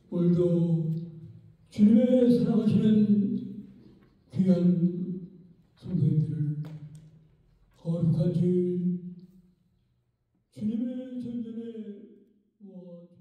오늘도 주님의 사랑하시는 귀한 성도님들을 거룩한 주일 주님의 전전에 모아주십시오.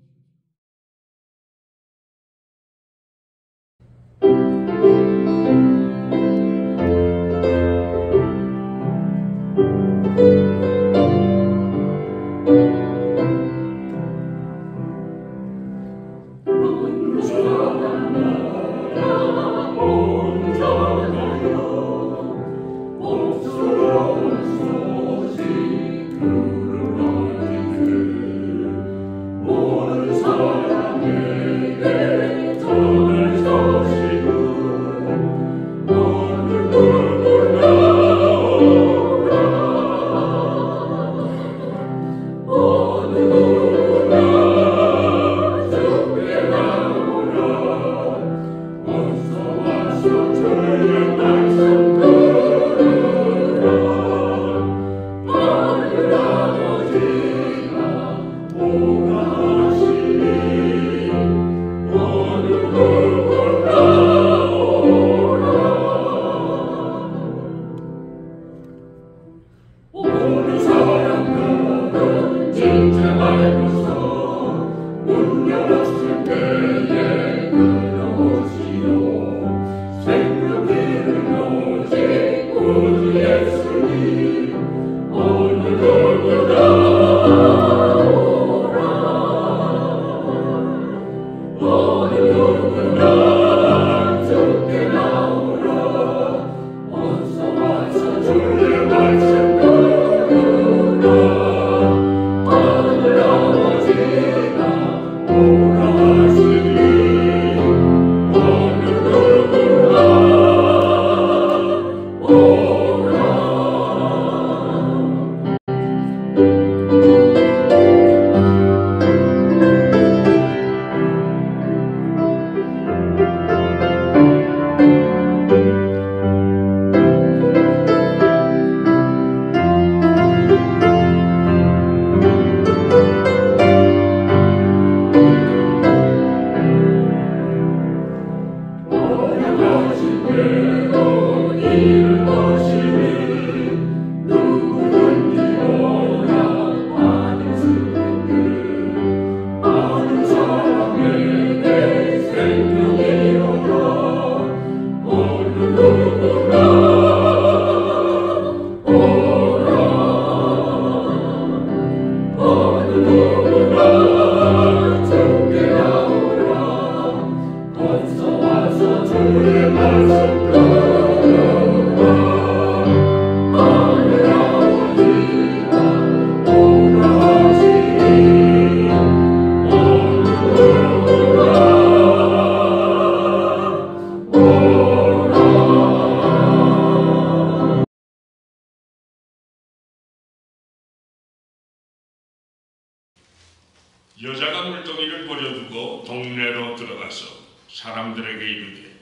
여자가 물동이를 버려두고 동네로 들어가서 사람들에게 이르되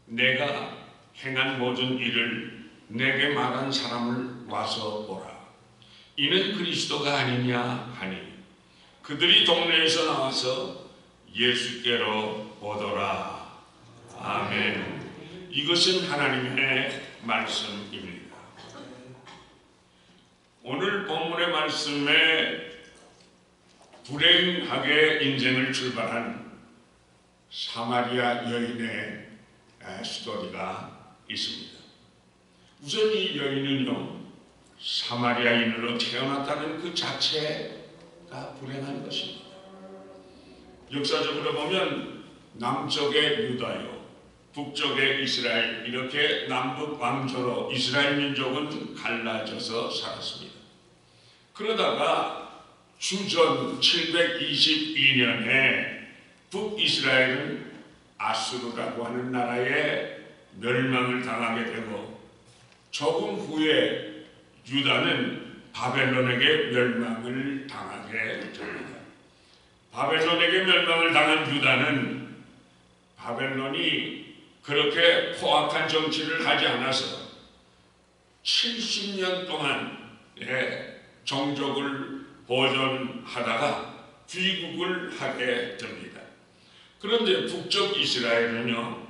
내가 행한 모든 일을 내게 말한 사람을 와서 보라. 이는 그리스도가 아니냐 하니 그들이 동네에서 나와서 예수께로 오더라. 아멘. 이것은 하나님의 말씀입니다. 오늘 본문의 말씀에 불행하게 인생을 출발한 사마리아 여인의 스토리가 있습니다. 우선 이 여인은요, 사마리아인으로 태어났다는 그 자체가 불행한 것입니다. 역사적으로 보면 남쪽의 유다요, 북쪽의 이스라엘, 이렇게 남북 왕조로 이스라엘 민족은 갈라져서 살았습니다. 그러다가 주전 722년에 북이스라엘은 아수르라고 하는 나라의 멸망을 당하게 되고 조금 후에 유다는 바벨론에게 멸망을 당하게 됩니다. 바벨론에게 멸망을 당한 유다는 바벨론이 그렇게 포악한 정치를 하지 않아서 70년 동안 정적을 보존하다가 귀국을 하게 됩니다. 그런데 북쪽 이스라엘은요,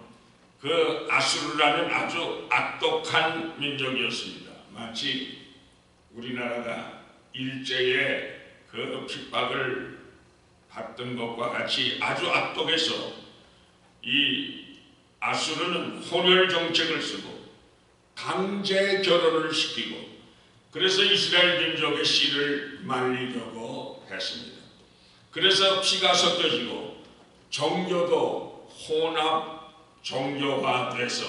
그 아수르라는 아주 악독한 민족이었습니다. 마치 우리나라가 일제의 그 핍박을 받던 것과 같이 아주 악독해서 이 아수르는 혼혈 정책을 쓰고 강제 결혼을 시키고 그래서 이스라엘 민족의 씨를 말리려고 했습니다. 그래서 피가 섞여지고 종교도 혼합 종교화돼서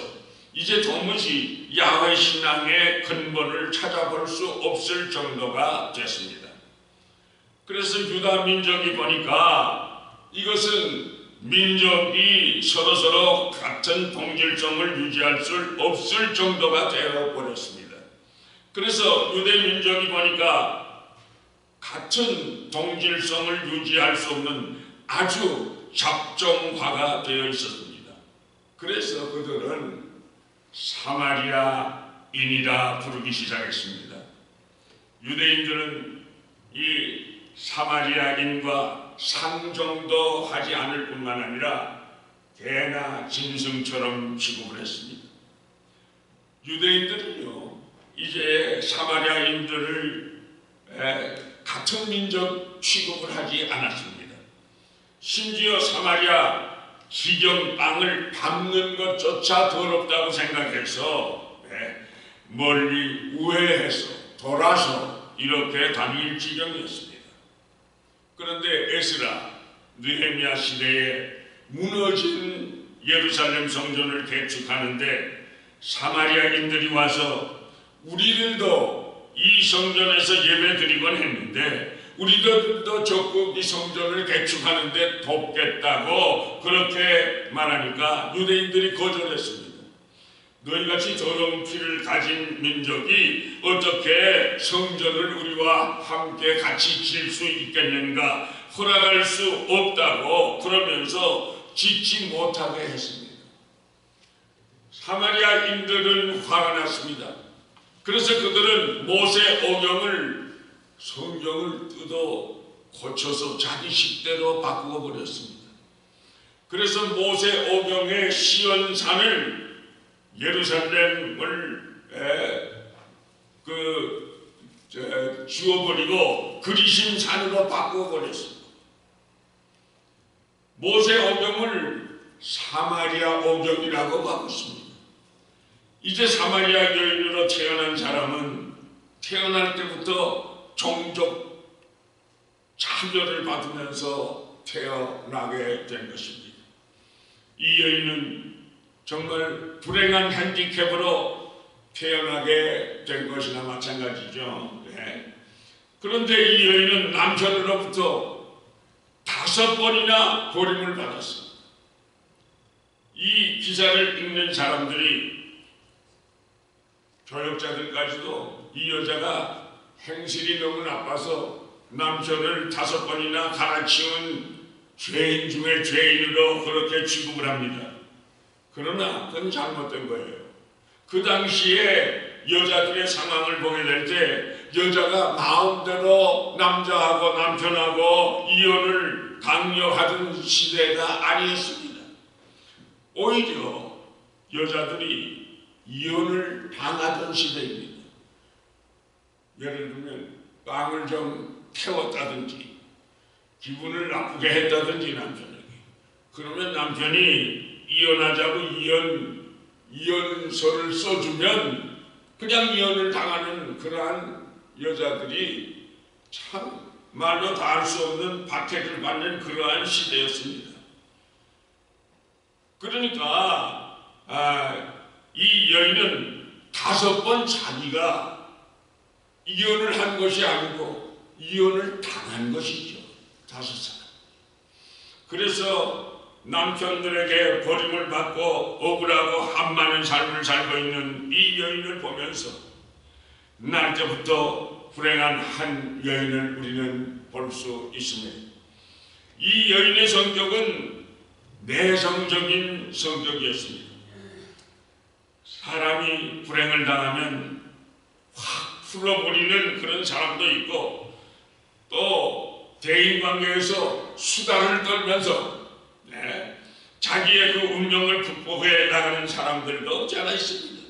이제 도무지 야훼 신앙의 근본을 찾아볼 수 없을 정도가 됐습니다. 그래서 유다 민족이 보니까 이것은 민족이 서로서로 같은 동질성을 유지할 수 없을 정도가 되어버렸습니다. 그래서 유대 민족이 보니까 같은 동질성을 유지할 수 없는 아주 잡종화가 되어 있었습니다. 그래서 그들은 사마리아인이라 부르기 시작했습니다. 유대인들은 이 사마리아인과 상종도 하지 않을 뿐만 아니라 개나 짐승처럼 취급을 했습니다. 유대인들은요, 이제 사마리아인들을 같은 민족 취급을 하지 않았습니다. 심지어 사마리아 기경 땅을 밟는 것조차 더럽다고 생각해서 멀리 우회해서 돌아서 이렇게 다닐 지경이었습니다. 그런데 에스라, 느헤미야 시대에 무너진 예루살렘 성전을 개축하는데 사마리아인들이 와서 우리들도 이 성전에서 예배드리곤 했는데 우리들도 적극 이 성전을 개축하는데 돕겠다고 그렇게 말하니까 유대인들이 거절했습니다. 너희같이 더러운 피를 가진 민족이 어떻게 성전을 우리와 함께 같이 질 수 있겠는가, 허락할 수 없다고 그러면서 짓지 못하게 했습니다. 사마리아인들은 화가 났습니다. 그래서 그들은 모세 오경을 성경을 뜯어 고쳐서 자기 식대로 바꾸어 버렸습니다. 그래서 모세 오경의 시온산을 예루살렘을 지워버리고 그리심 산으로 바꾸어 버렸습니다. 모세 오경을 사마리아 오경이라고 바꿨습니다. 이제 사마리아 여인으로 태어난 사람은 태어날 때부터 종족 차별을 받으면서 태어나게 된 것입니다. 이 여인은 정말 불행한 핸디캡으로 태어나게 된 것이나 마찬가지죠. 그런데 이 여인은 남편으로부터 5번이나 버림을 받았습니다. 이 기사를 읽는 사람들이 교역자들까지도 이 여자가 행실이 너무 나빠서 남편을 5번이나 갈아치운 죄인 중에 죄인으로 그렇게 취급을 합니다. 그러나 그건 잘못된 거예요. 그 당시에 여자들의 상황을 보게 될 때 여자가 마음대로 남자하고 남편하고 이혼을 강요하던 시대가 아니었습니다. 오히려 여자들이 이혼을 당하던 시대입니다. 예를 들면 빵을 좀 태웠다든지 기분을 나쁘게 했다든지 남편에게, 그러면 남편이 이혼하자고 이혼서를 써주면 그냥 이혼을 당하는 그러한 여자들이 참 말로 다 할 수 없는 박해를 받는 그러한 시대였습니다. 그러니까 이 여인은 5번 자기가 이혼을 한 것이 아니고 이혼을 당한 것이죠. 5사람. 그래서 남편들에게 버림을 받고 억울하고 한많은 삶을 살고 있는 이 여인을 보면서 날때부터 불행한 한 여인을 우리는 볼 수 있습니다. 이 여인의 성격은 내성적인 성격이었습니다. 사람이 불행을 당하면 확 풀어버리는 그런 사람도 있고, 또 대인관계에서 수다를 떨면서 자기의 그 운명을 극복해 나가는 사람들도 없지 않아 있습니다.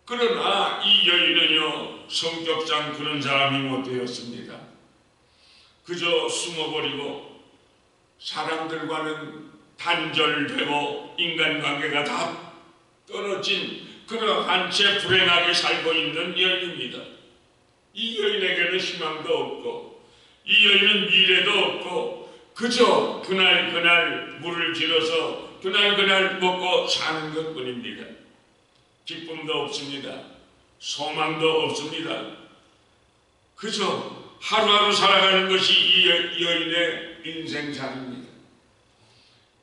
그러나 이 여인은요, 성격상 그런 사람이 못 되었습니다. 그저 숨어버리고 사람들과는 단절되고 인간관계가 다 떨어진 그러한 채 불행하게 살고 있는 여인입니다. 이 여인에게는 희망도 없고 이 여인은 미래도 없고 그저 그날 물을 길어서 그날 먹고 사는 것뿐입니다. 기쁨도 없습니다. 소망도 없습니다. 그저 하루하루 살아가는 것이 이 여인의 인생살입니다.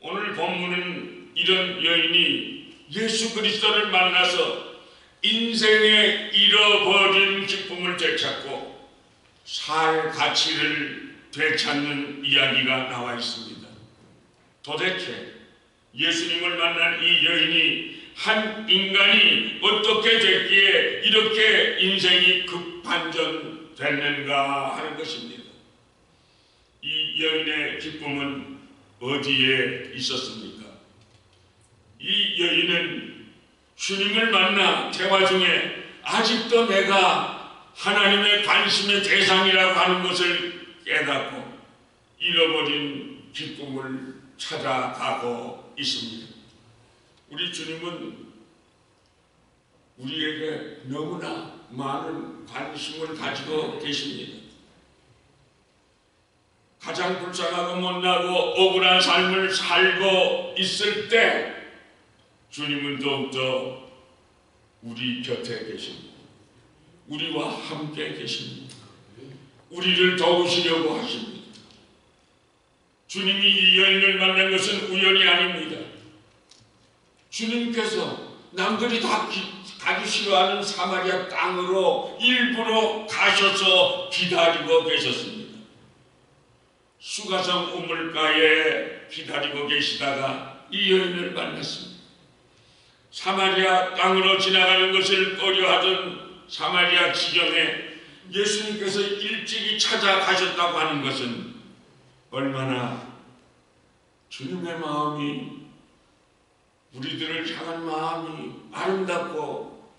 오늘 본문은 이런 여인이 예수 그리스도를 만나서 인생의 잃어버린 기쁨을 되찾고 살 가치를 되찾는 이야기가 나와 있습니다. 도대체 예수님을 만난 이 여인이 한 인간이 어떻게 됐기에 이렇게 인생이 급반전됐는가 하는 것입니다. 이 여인의 기쁨은 어디에 있었습니까? 이 여인은 주님을 만나 대화 중에 아직도 내가 하나님의 관심의 대상이라고 하는 것을 깨닫고 잃어버린 기쁨을 찾아가고 있습니다. 우리 주님은 우리에게 너무나 많은 관심을 가지고 계십니다. 가장 불쌍하고 못나고 억울한 삶을 살고 있을 때 주님은 더욱더 우리 곁에 계십니다. 우리와 함께 계십니다. 우리를 도우시려고 하십니다. 주님이 이 여인을 만난 것은 우연이 아닙니다. 주님께서 남들이 다 가기 싫어하는 사마리아 땅으로 일부러 가셔서 기다리고 계셨습니다. 수가성 우물가에 기다리고 계시다가 이 여인을 만났습니다. 사마리아 땅으로 지나가는 것을 꺼려하던 사마리아 지경에 예수님께서 일찍이 찾아가셨다고 하는 것은 얼마나 주님의 마음이, 우리들을 향한 마음이 아름답고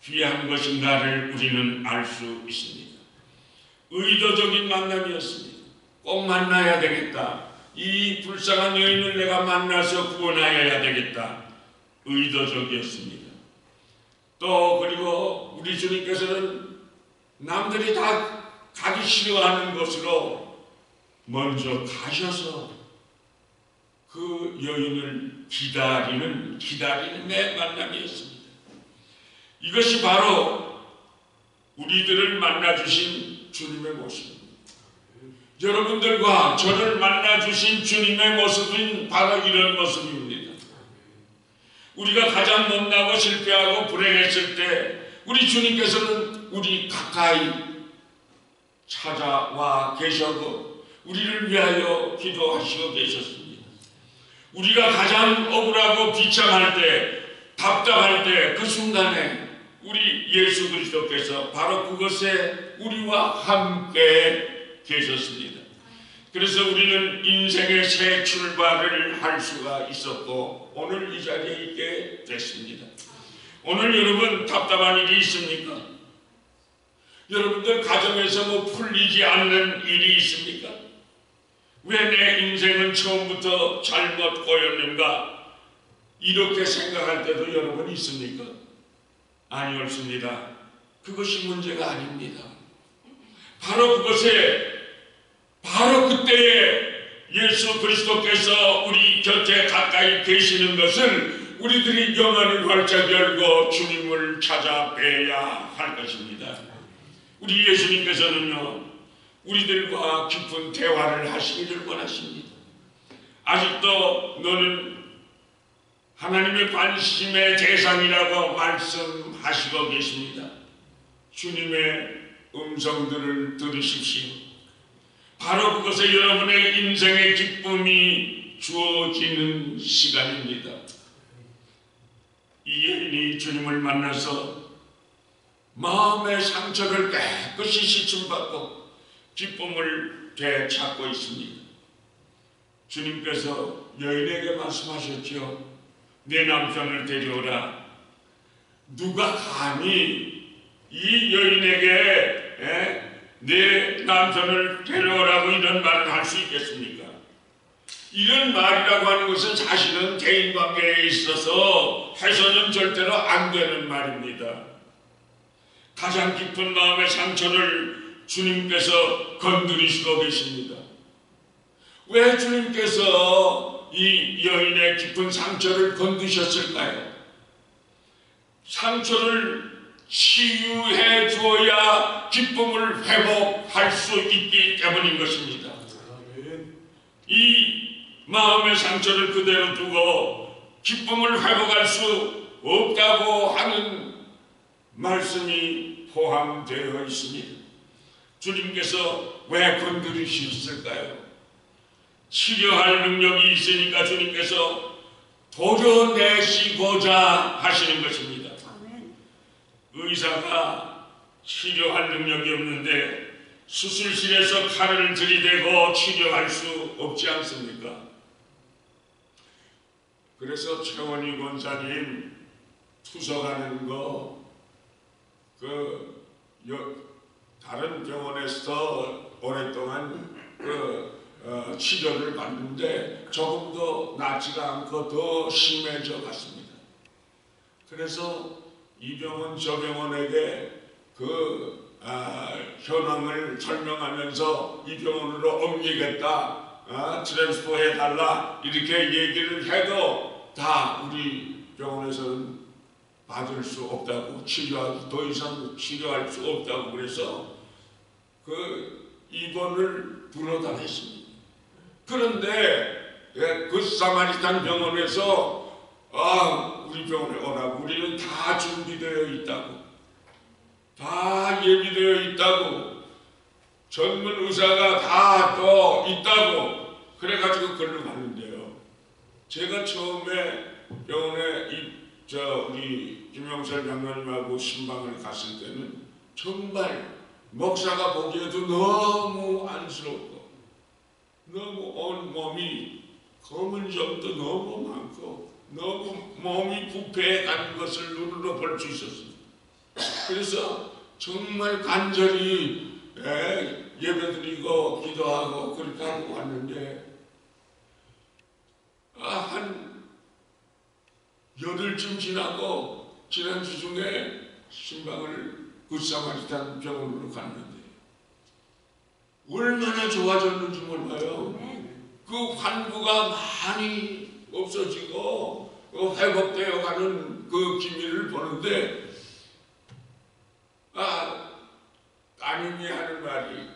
귀한 것인가를 우리는 알 수 있습니다. 의도적인 만남이었습니다. 꼭 만나야 되겠다. 이 불쌍한 여인을 내가 만나서 구원하여야 되겠다. 의도적이었습니다. 또 그리고 우리 주님께서는 남들이 다 가기 싫어하는 곳으로 먼저 가셔서 그 여인을 기다리는 내 만남이었습니다. 이것이 바로 우리들을 만나주신 주님의 모습입니다. 여러분들과 저를 만나주신 주님의 모습은 바로 이런 모습입니다. 우리가 가장 못나고 실패하고 불행했을 때 우리 주님께서는 우리 가까이 찾아와 계셔도 우리를 위하여 기도하시고 계셨습니다. 우리가 가장 억울하고 비참할 때, 답답할 때 그 순간에 우리 예수 그리스도께서 바로 그것에 우리와 함께 계셨습니다. 그래서 우리는 인생의 새 출발을 할 수가 있었고 오늘 이 자리에 있게 됐습니다. 오늘 여러분 답답한 일이 있습니까? 여러분들 가정에서 뭐 풀리지 않는 일이 있습니까? 왜 내 인생은 처음부터 잘못 꼬였는가? 이렇게 생각할 때도 여러분 있습니까? 아니 없습니다. 그것이 문제가 아닙니다. 바로 그때에 예수 그리스도께서 우리 곁에 가까이 계시는 것을 우리들이 영안을 활짝 열고 주님을 찾아뵈야 할 것입니다. 우리 예수님께서는요, 우리들과 깊은 대화를 하시기를 원하십니다. 아직도 너는 하나님의 관심의 대상이라고 말씀하시고 계십니다. 주님의 음성들을 들으십시오. 바로 그것에 여러분의 인생의 기쁨이 주어지는 시간입니다. 이 여인이 주님을 만나서 마음의 상처를 깨끗이 씻음받고 기쁨을 되찾고 있습니다. 주님께서 여인에게 말씀하셨지요. 내 남편을 데려오라. 누가 감히 이 여인에게 내 남편을 데려오라고 이런 말을 할 수 있겠습니까? 이런 말이라고 하는 것은 사실은 대인관계에 있어서 해서는 절대로 안 되는 말입니다. 가장 깊은 마음의 상처를 주님께서 건드리시고 계십니다. 왜 주님께서 이 여인의 깊은 상처를 건드셨을까요? 상처를 치유해 주어야 기쁨을 회복할 수 있기 때문인 것입니다. 이 마음의 상처를 그대로 두고 기쁨을 회복할 수 없다고 하는 말씀이 포함되어 있습니다. 주님께서 왜 건드리셨을까요? 치료할 능력이 있으니까 주님께서 도려내시고자 하시는 것입니다. 의사가 치료할 능력이 없는데 수술실에서 칼을 들이대고 치료할 수 없지 않습니까? 그래서 최원희 권사님 투석하는 거 다른 병원에서 오랫동안 치료를 받는데 조금 더 낫지가 않고 더 심해져 갔습니다. 그래서 이 병원 저 병원에게 현황을 설명하면서 이 병원으로 옮기겠다, 트랜스퍼 해달라 이렇게 얘기를 해도 다 우리 병원에서는 받을 수 없다고, 더 이상 치료할 수 없다고 그래서 입원을 불어다녔습니다. 그런데 그 사마리탄 병원에서 우리 병원에 오라고, 우리는 다 준비되어 있다고, 다 예비되어 있다고, 전문 의사가 다 또 있다고 그래가지고 걸로 갔는데요. 제가 처음에 병원에 우리 김영철 장로님하고 신방을 갔을 때는 정말 목사가 보기에도 너무 안쓰럽고 너무 온 몸이 검은 점도 너무 많고 너무 몸이 부패해 가는 것을 눈으로 볼 수 있었습니다. 그래서 정말 간절히 예배드리고 기도하고 그렇게 하고 왔는데 한 8일쯤 지나고 지난주 중에 신방을 굿사마리탄 병원으로 갔는데 얼마나 좋아졌는지 몰라요. 그 환부가 많이 없어지고 회복되어 가는 그 기미를 보는데 따님이 하는 말이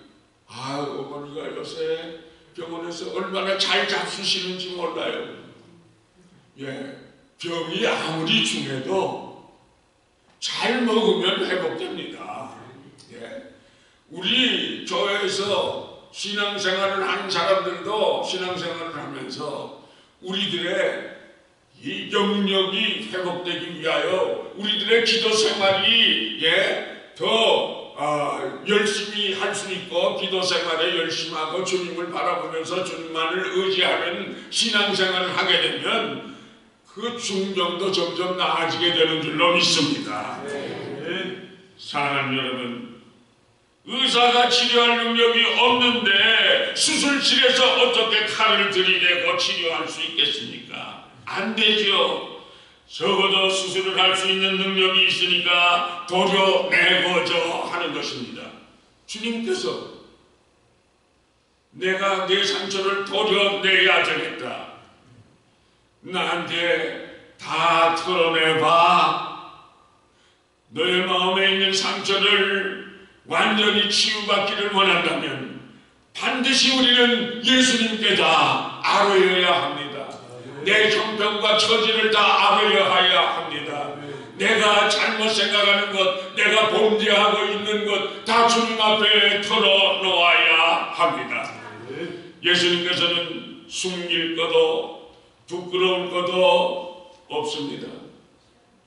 어머니가 요새 병원에서 얼마나 잘 잡수시는지 몰라요. 병이 아무리 중해도 잘 먹으면 회복됩니다. 우리 교회에서 신앙생활을 하는 사람들도 신앙생활을 하면서 우리들의 이 영역이 회복되기 위하여 우리들의 기도 생활이 더 열심히 할 수 있고 기도 생활에 열심히 하고 주님을 바라보면서 주님만을 의지하는 신앙생활을 하게 되면 그 중병도 점점 나아지게 되는 줄로 믿습니다. 사랑하는 여러분, 의사가 치료할 능력이 없는데 수술실에서 어떻게 칼을 들이대고 치료할 수 있겠습니까? 안 되죠. 적어도 수술을 할 수 있는 능력이 있으니까 도려내고자 하는 것입니다. 주님께서 내가 내 상처를 도려내야 되겠다, 나한테 다 털어내봐. 너의 마음에 있는 상처를 완전히 치유받기를 원한다면 반드시 우리는 예수님께 다 알아야 합니다. 내 형편과 처지를 다 알아야 합니다. 내가 잘못 생각하는 것, 내가 범죄하고 있는 것 다 주님 앞에 털어놓아야 합니다. 예수님께서는 숨길 것도 부끄러울 것도 없습니다.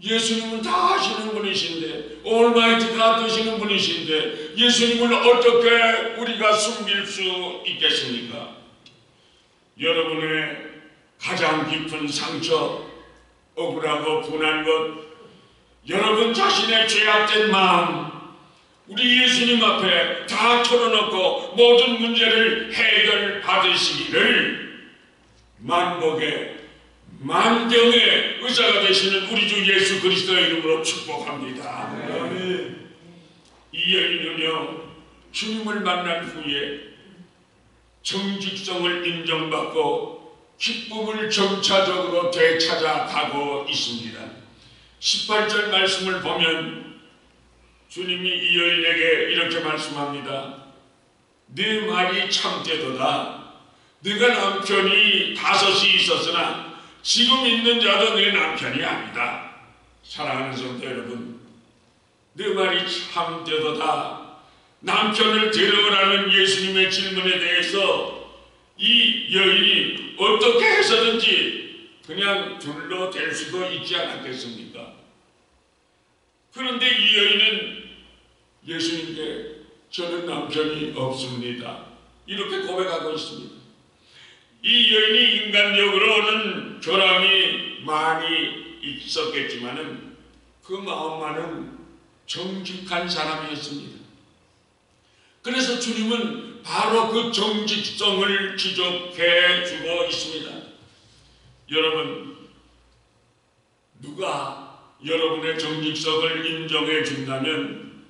예수님은 다 아시는 분이신데, 올마이티가 되시는 분이신데 예수님을 어떻게 우리가 숨길 수 있겠습니까? 여러분의 가장 깊은 상처, 억울하고 분한 것, 여러분 자신의 죄악된 마음, 우리 예수님 앞에 다 털어놓고 모든 문제를 해결받으시기를 만복의 만병의 의사가 되시는 우리 주 예수 그리스도의 이름으로 축복합니다. 이 여인은요, 주님을 만난 후에 정직성을 인정받고 기쁨을 점차적으로 되찾아가고 있습니다. 18절 말씀을 보면 주님이 이 여인에게 이렇게 말씀합니다. 네 말이 참되도다. 네가 남편이 5이 있었으나 지금 있는 자도 네 남편이 아니다. 사랑하는 성도 여러분, 네 말이 참되도다. 남편을 데려오라는 예수님의 질문에 대해서 이 여인이 어떻게 해서든지 그냥 둘러댈 수도 있지 않았겠습니까? 그런데 이 여인은 예수님께 저는 남편이 없습니다, 이렇게 고백하고 있습니다. 이 여인이 인간적으로는 결함이 많이 있었겠지만은 그 마음만은 정직한 사람이었습니다. 그래서 주님은 바로 그 정직성을 지적해 주고 있습니다. 여러분, 누가 여러분의 정직성을 인정해 준다면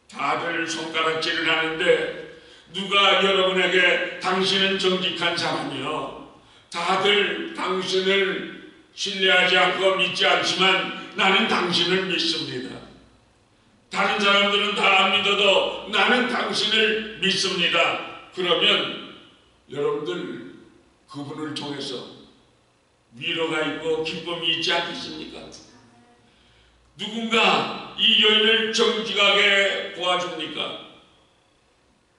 다들 손가락질을 하는데, 누가 여러분에게 당신은 정직한 사람이요, 다들 당신을 신뢰하지 않고 믿지 않지만 나는 당신을 믿습니다. 다른 사람들은 다 안 믿어도 나는 당신을 믿습니다. 그러면 여러분들 그분을 통해서 위로가 있고 기쁨이 있지 않겠습니까? 누군가 이 여인을 정직하게 도와줍니까?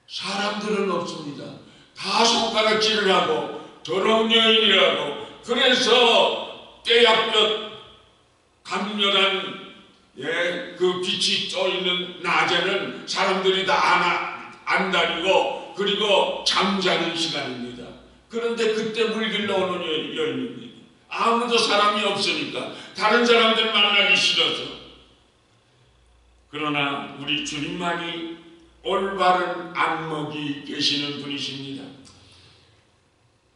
사람들은 없습니다. 다 손가락질을 하고 더러운 여인이라고. 그래서 떼약볕 강렬한 그 빛이 떠있는 낮에는 사람들이 다 안 다니고 그리고 잠자는 시간입니다. 그런데 그때 물길로 오는 여인입니다. 아무도 사람이 없으니까, 다른 사람들 만나기 싫어서. 그러나 우리 주님만이 올바른 안목이 계시는 분이십니다.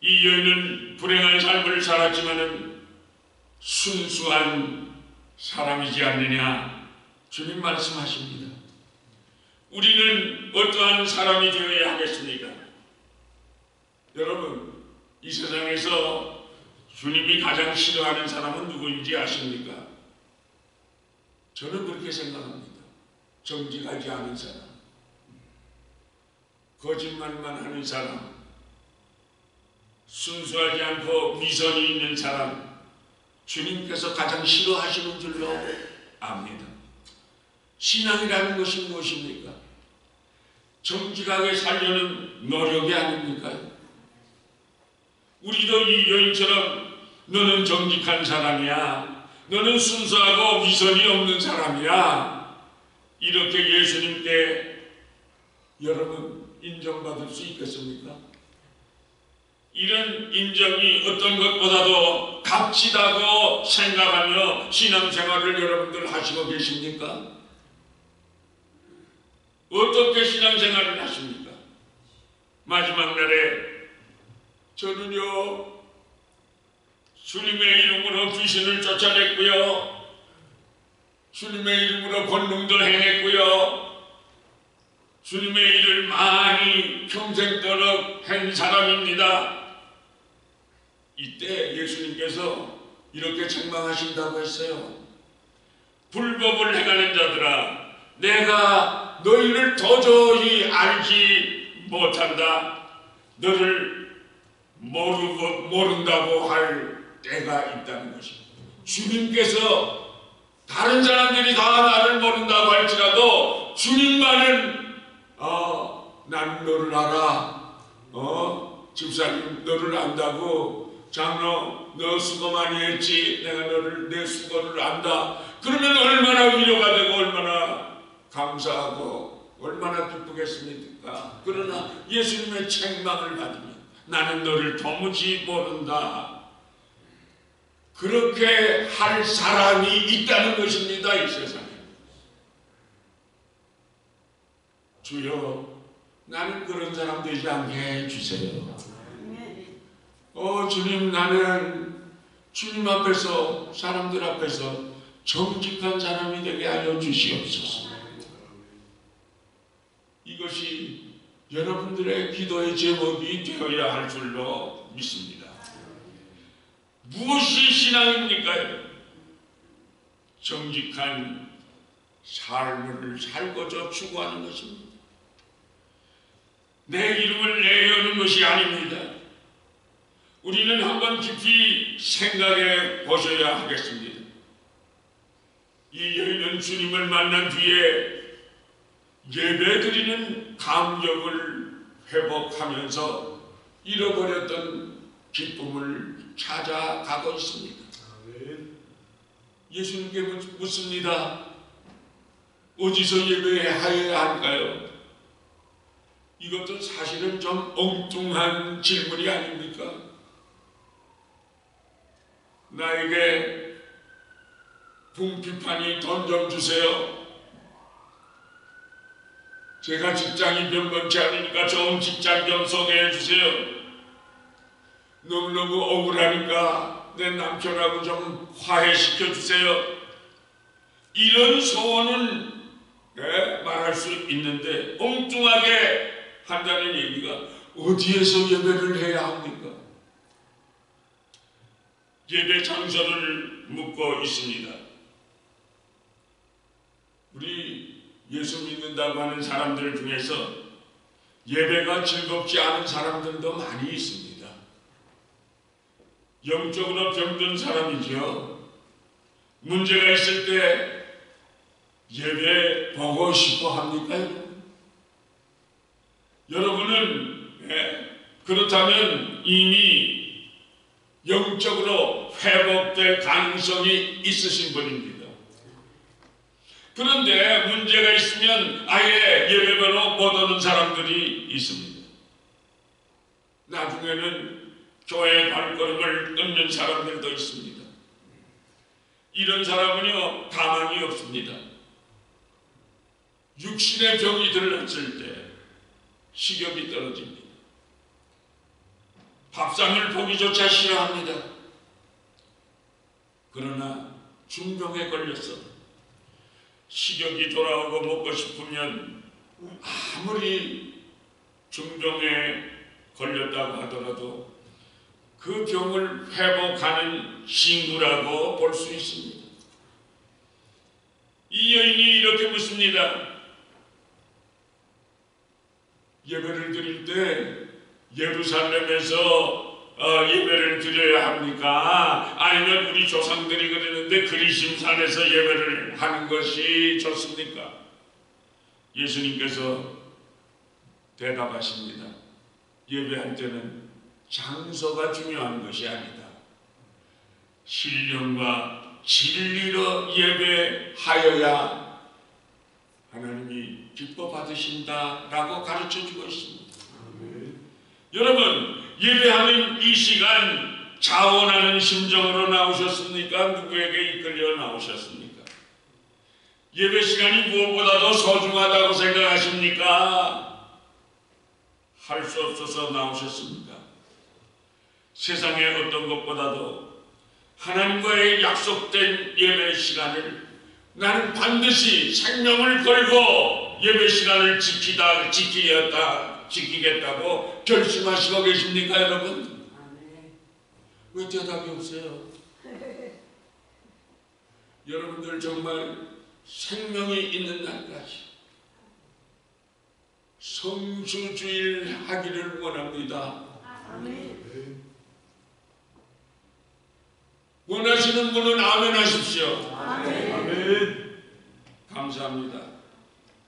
이 여인은 불행한 삶을 살았지만은 순수한 사람이지 않느냐, 주님 말씀하십니다. 우리는 어떠한 사람이 되어야 하겠습니까? 여러분, 이 세상에서 주님이 가장 싫어하는 사람은 누구인지 아십니까? 저는 그렇게 생각합니다. 정직하지 않은 사람, 거짓말만 하는 사람, 순수하지 않고 미선이 있는 사람, 주님께서 가장 싫어하시는 줄로 압니다. 신앙이라는 것이 무엇입니까? 정직하게 살려는 노력이 아닙니까? 우리도 이 여인처럼 너는 정직한 사람이야, 너는 순수하고 미선이 없는 사람이야, 이렇게 예수님께 여러분 인정받을 수 있겠습니까? 이런 인정이 어떤 것보다도 값지다고 생각하며 신앙생활을 여러분들 하시고 계십니까? 어떻게 신앙생활을 하십니까? 마지막 날에 저는요, 주님의 이름으로 귀신을 쫓아냈고요, 주님의 이름으로 권능도 행했고요, 주님의 일을 많이 평생도록 한 사람입니다. 이때 예수님께서 이렇게 책망하신다고 했어요. 불법을 행하는 자들아, 내가 너희를 도저히 알지 못한다, 너를 모른다고 할 때가 있다는 것입니다. 주님께서 다른 사람들이 다 나를 모른다고 할지라도 주님만은 난 너를 알아. 집사님 너를 안다고. 장로 너 수고 많이 했지. 내가 내 수고를 안다. 그러면 얼마나 위로가 되고 얼마나 감사하고 얼마나 기쁘겠습니까? 그러나 예수님의 책망을 받으면 나는 너를 도무지 모른다, 그렇게 할 사람이 있다는 것입니다. 이 세상에. 주여, 나는 그런 사람 되지 않게 해주세요. 주님, 나는 주님 앞에서, 사람들 앞에서 정직한 사람이 되게 하여 주시옵소서. 이것이 여러분들의 기도의 제목이 되어야 할 줄로 믿습니다. 무엇이 신앙입니까? 정직한 삶을 살고자 추구하는 것입니다. 내 이름을 내어는 것이 아닙니다. 우리는 한번 깊이 생각해 보셔야 하겠습니다. 이 여인은 주님을 만난 뒤에 예배드리는 감격을 회복하면서 잃어버렸던 기쁨을 찾아가고 있습니다. 예수님께 묻습니다. 어디서 예배하여야 할까요? 이것도 사실은 좀 엉뚱한 질문이 아닙니까? 나에게 궁핍하니 돈 좀 주세요. 제가 직장이 변변치 않으니까 좋은 직장 좀 소개해 주세요. 너무너무 억울하니까 내 남편하고 좀 화해시켜 주세요. 이런 소원은 말할 수 있는데 엉뚱하게 한다는 얘기가 어디에서 예배를 해야 합니까? 예배 장소를 묻고 있습니다. 우리 예수 믿는다고 하는 사람들 중에서 예배가 즐겁지 않은 사람들도 많이 있습니다. 영적으로 병든 사람이죠. 문제가 있을 때 예배 보고 싶어 합니까? 여러분은 그렇다면 이미 영적으로 회복될 가능성이 있으신 분입니다. 그런데 문제가 있으면 아예 예배번호 못 오는 사람들이 있습니다. 나중에는 교회 발걸음을 끊는 사람들도 있습니다. 이런 사람은요, 가망이 없습니다. 육신의 병이 들었을 때 식욕이 떨어집니다. 밥상을 보기조차 싫어합니다. 그러나 중병에 걸려서 식욕이 돌아오고 먹고 싶으면 아무리 중병에 걸렸다고 하더라도 그 병을 회복하는 징후라고 볼 수 있습니다. 이 여인이 이렇게 묻습니다. 예배를 드릴 때 예루살렘에서 예배를 드려야 합니까? 아니면 우리 조상들이 그러는데 그리심산에서 예배를 하는 것이 좋습니까? 예수님께서 대답하십니다. 예배할 때는 장소가 중요한 것이 아니다. 신령과 진리로 예배하여야 하나님이 기뻐 받으신다라고 가르쳐주고 있습니다. 여러분, 예배하는 이 시간 자원하는 심정으로 나오셨습니까? 누구에게 이끌려 나오셨습니까? 예배 시간이 무엇보다도 소중하다고 생각하십니까? 할 수 없어서 나오셨습니까? 세상의 어떤 것보다도 하나님과의 약속된 예배 시간을 나는 반드시 생명을 걸고 예배 시간을 지키겠다고 결심하시고 계십니까, 여러분? 왜 대답이 없어요? 여러분들 정말 생명이 있는 날까지 성수주일 하기를 원합니다. 원하시는 분은 아멘 하십시오. 아멘. 감사합니다.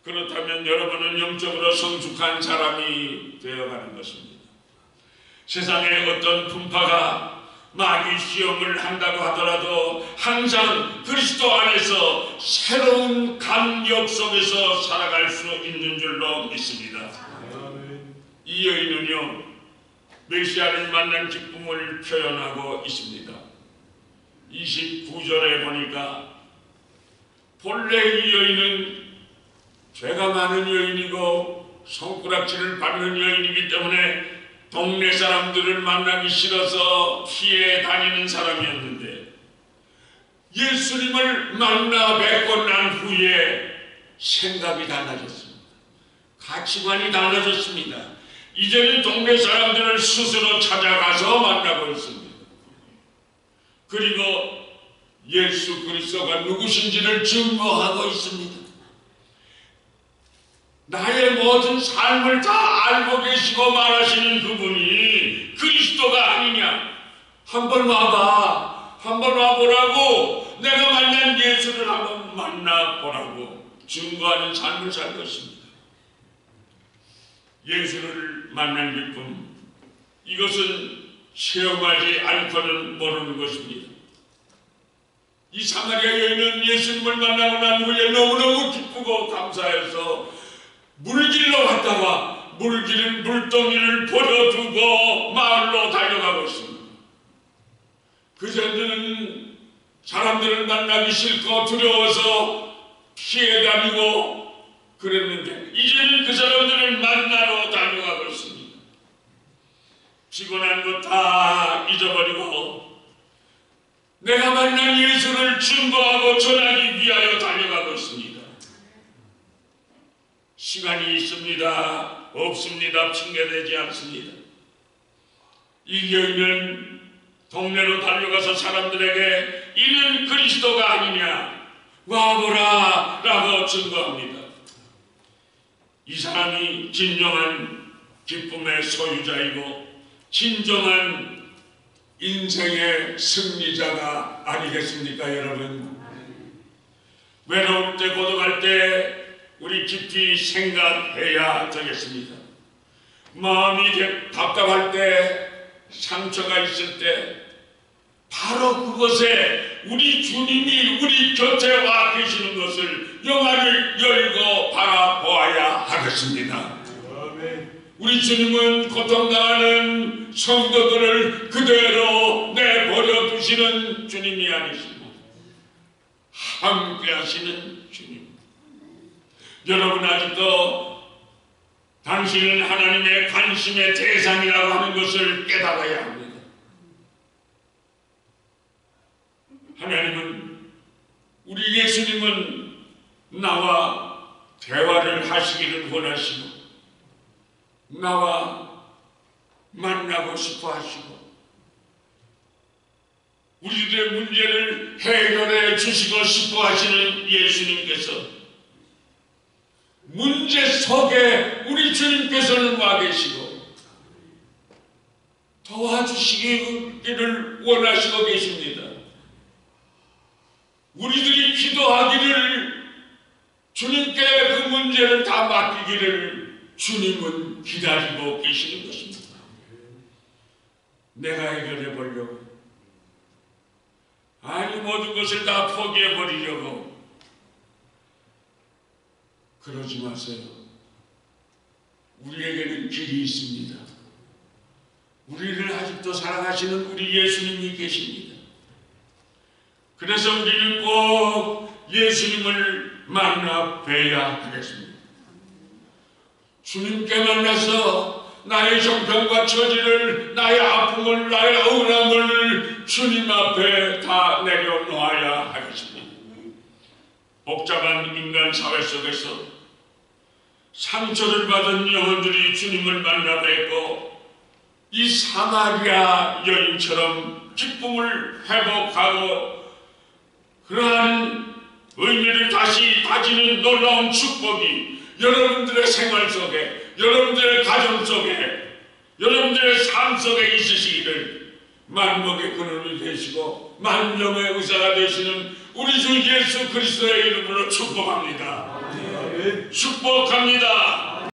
그렇다면 여러분은 영적으로 성숙한 사람이 되어가는 것입니다. 세상에 어떤 풍파가 마귀 시험을 한다고 하더라도 항상 그리스도 안에서 새로운 감격 속에서 살아갈 수 있는 줄로 믿습니다. 이 여인은요, 메시아를 만난 기쁨을 표현하고 있습니다. 29절에 보니까 본래 이 여인은 죄가 많은 여인이고 손가락질을 받는 여인이기 때문에 동네 사람들을 만나기 싫어서 피해 다니는 사람이었는데, 예수님을 만나 뵙고 난 후에 생각이 달라졌습니다. 가치관이 달라졌습니다. 이제는 동네 사람들을 스스로 찾아가서 만나고 있습니다. 그리고 예수 그리스도가 누구신지를 증거하고 있습니다. 나의 모든 삶을 다 알고 계시고 말하시는 그분이 그리스도가 아니냐? 한번 와봐, 한번 와보라고, 내가 만난 예수를 한번 만나보라고 증거하는 삶을 살 것입니다. 예수를 만난 기쁨, 이것은 체험하지 않고는 모르는 것입니다. 이 사마리아 여인은 예수님을 만나고 난 후에 너무너무 기쁘고 감사해서 물길로 갔다가 물동이를 버려두고 마을로 달려가고 있습니다. 그전에는 사람들을 만나기 싫고 두려워서 피해 다니고 그랬는데, 이제는 그 사람들을 만나러 달려가고 있습니다. 피곤한 거 다 잊어버리고 내가 만난 예수를 증거하고 전하기 위하여 달려가고 있습니다. 시간이 있습니다. 없습니다. 핑계대지 않습니다. 이 여인은 동네로 달려가서 사람들에게 이는 그리스도가 아니냐, 와보라 라고 증거합니다. 이 사람이 진정한 기쁨의 소유자이고 진정한 인생의 승리자가 아니겠습니까, 여러분? 외로울 때, 고독할 때 우리 깊이 생각해야 되겠습니다. 마음이 답답할 때, 상처가 있을 때 바로 그곳에 우리 주님이 우리 곁에 와 계시는 것을 영안을 열고 바라보아야 하겠습니다. 우리 주님은 고통당하는 성도들을 그대로 내버려 두시는 주님이 아니시고 함께 하시는 주님. 여러분, 아직도 당신은 하나님의 관심의 대상이라고 하는 것을 깨달아야 합니다. 하나님은, 우리 예수님은 나와 대화를 하시기를 원하시고 나와 만나고 싶어 하시고 우리들의 문제를 해결해 주시고 싶어 하시는 예수님께서 문제 속에 우리 주님께서는 와 계시고 도와주시기를 원하시고 계십니다. 우리들이 기도하기를, 주님께 그 문제를 다 맡기기를 주님은 기다리고 계시는 것입니다. 내가 해결해 보려고, 아니 모든 것을 다 포기해 버리려고 그러지 마세요. 우리에게는 길이 있습니다. 우리를 아직도 사랑하시는 우리 예수님이 계십니다. 그래서 우리는 꼭 예수님을 만나 뵈야 하겠습니다. 주님께 만나서 나의 정병과 처지를, 나의 아픔을, 나의 억울함을 주님 앞에 다 내려놓아야 하겠습니다. 복잡한 인간 사회 속에서 상처를 받은 영혼들이 주님을 만나 뵙고 이 사마리아 여인처럼 기쁨을 회복하고 그러한 의미를 다시 다지는 놀라운 축복이 여러분들의 생활 속에, 여러분들의 가정 속에, 여러분들의 삶 속에 있으시기를 만복의 근원이 되시고 만병의 의사가 되시는 우리 주 예수 그리스도의 이름으로 축복합니다. 축복합니다.